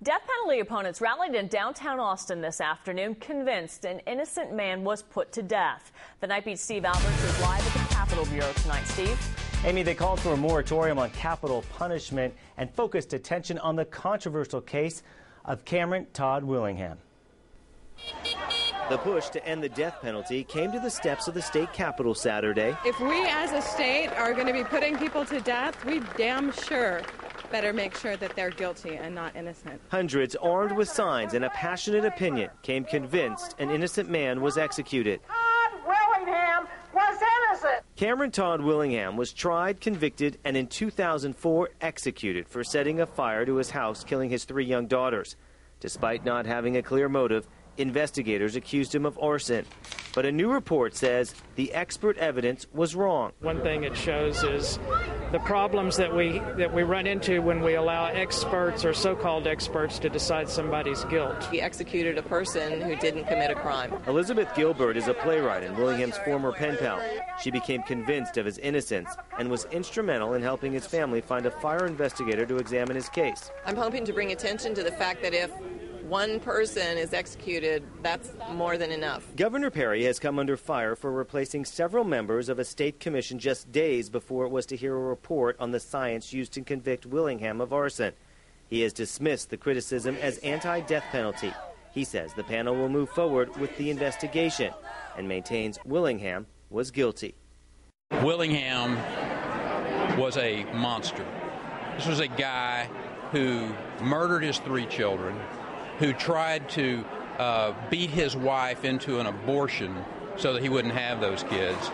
Death penalty opponents rallied in downtown Austin this afternoon, convinced an innocent man was put to death. The Night Beat's Steve Alberts is live at the Capitol Bureau tonight. Steve? Amy, they called for a moratorium on capital punishment and focused attention on the controversial case of Cameron Todd Willingham. The push to end the death penalty came to the steps of the state capitol Saturday. If we as a state are going to be putting people to death, we damn sure better make sure that they're guilty and not innocent. Hundreds armed with signs and a passionate opinion came convinced an innocent man was executed. Todd Willingham was innocent. Cameron Todd Willingham was tried, convicted, and in 2004 executed for setting a fire to his house, killing his 3 young daughters. Despite not having a clear motive, investigators accused him of arson. But a new report says the expert evidence was wrong. One thing it shows is the problems that we run into when we allow experts or so-called experts to decide somebody's guilt. He executed a person who didn't commit a crime. Elizabeth Gilbert is a playwright and Willingham's former pen pal. She became convinced of his innocence and was instrumental in helping his family find a fire investigator to examine his case. I'm hoping to bring attention to the fact that if one person is executed, that's more than enough. Governor Perry has come under fire for replacing several members of a state commission just days before it was to hear a report on the science used to convict Willingham of arson. He has dismissed the criticism as anti-death penalty. He says the panel will move forward with the investigation and maintains Willingham was guilty. Willingham was a monster. This was a guy who murdered his 3 children, who tried to beat his wife into an abortion so that he wouldn't have those kids.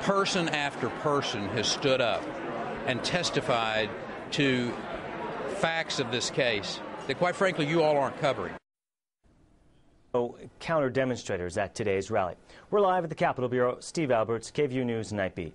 Person after person has stood up and testified to facts of this case that, quite frankly, you all aren't covering. Counter demonstrators at today's rally. We're live at the Capitol Bureau. Steve Alberts, KVUE News Night Beat.